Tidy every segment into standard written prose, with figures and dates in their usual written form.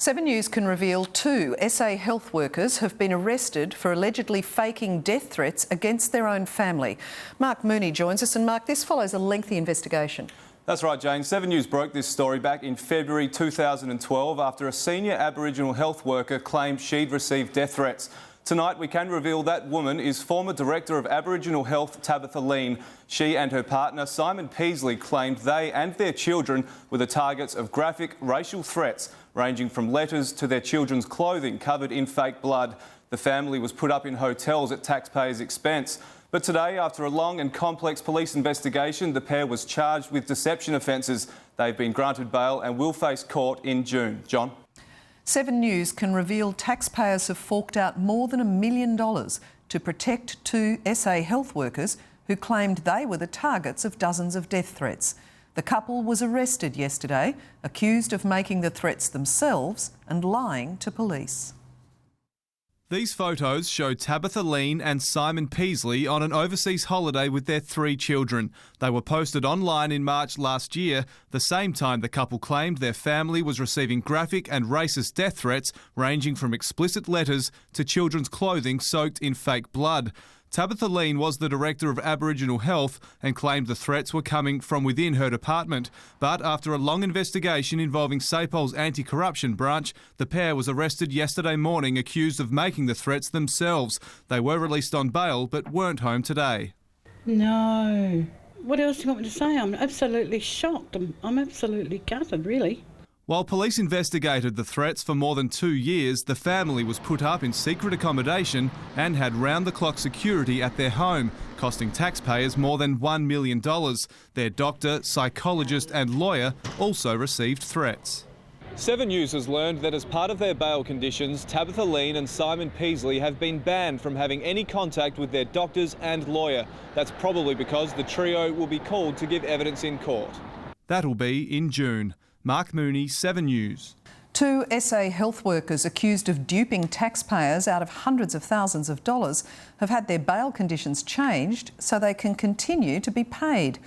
7 News can reveal 2 SA health workers have been arrested for allegedly faking death threats against their own family. Mark Mooney joins us, and Mark, this follows a lengthy investigation. That's right, Jane. 7 News broke this story back in February 2012 after a senior Aboriginal health worker claimed she'd received death threats. Tonight we can reveal that woman is former Director of Aboriginal Health Tabitha Lean. She and her partner Simon Peasley claimed they and their children were the targets of graphic racial threats, ranging from letters to their children's clothing covered in fake blood. The family was put up in hotels at taxpayers' expense. But today, after a long and complex police investigation, the pair was charged with deception offences. They've been granted bail and will face court in June. John? 7 News can reveal taxpayers have forked out more than $1 million to protect 2 SA health workers who claimed they were the targets of dozens of death threats. The couple was arrested yesterday, accused of making the threats themselves and lying to police. These photos show Tabitha Lean and Simon Peasley on an overseas holiday with their 3 children. They were posted online in March last year, the same time the couple claimed their family was receiving graphic and racist death threats ranging from explicit letters to children's clothing soaked in fake blood. Tabitha Lean was the Director of Aboriginal Health and claimed the threats were coming from within her department. But after a long investigation involving SAPOL's anti-corruption branch, the pair was arrested yesterday morning accused of making the threats themselves. They were released on bail but weren't home today. No. What else do you want me to say? I'm absolutely shocked. I'm absolutely gutted, really. While police investigated the threats for more than 2 years, the family was put up in secret accommodation and had round-the-clock security at their home, costing taxpayers more than $1 million. Their doctor, psychologist and lawyer also received threats. 7 News has learned that as part of their bail conditions, Tabitha Lean and Simon Peasley have been banned from having any contact with their doctors and lawyer. That's probably because the trio will be called to give evidence in court. That'll be in June. Mark Mooney, 7 News. 2 SA health workers accused of duping taxpayers out of hundreds of thousands of dollars have had their bail conditions changed so they can continue to be paid.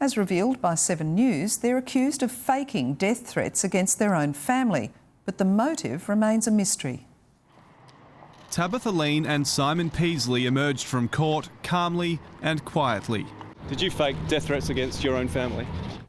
As revealed by 7 News, they're accused of faking death threats against their own family, but the motive remains a mystery. Tabitha Lean and Simon Peasley emerged from court calmly and quietly. Did you fake death threats against your own family?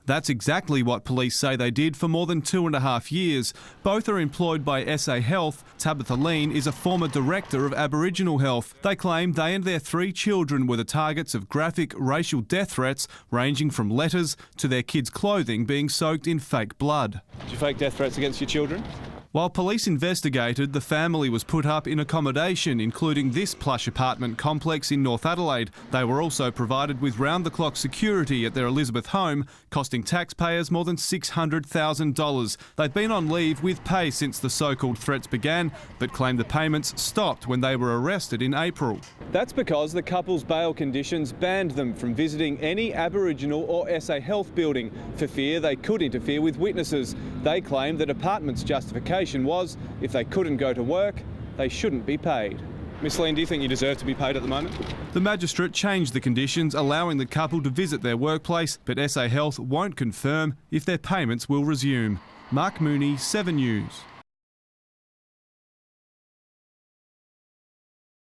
That's exactly what police say they did for more than 2.5 years. Both are employed by SA Health. Tabitha Lean is a former Director of Aboriginal Health. They claim they and their 3 children were the targets of graphic racial death threats ranging from letters to their kids' clothing being soaked in fake blood. Did you fake death threats against your children? While police investigated, the family was put up in accommodation, including this plush apartment complex in North Adelaide. They were also provided with round-the-clock security at their Elizabeth home, costing taxpayers more than $600,000. They'd been on leave with pay since the so-called threats began, but claimed the payments stopped when they were arrested in April. That's because the couple's bail conditions banned them from visiting any Aboriginal or SA Health building for fear they could interfere with witnesses. They claimed the department's justification was if they couldn't go to work, they shouldn't be paid. Miss Lean, do you think you deserve to be paid at the moment? The magistrate changed the conditions, allowing the couple to visit their workplace, but SA Health won't confirm if their payments will resume. Mark Mooney, 7 News.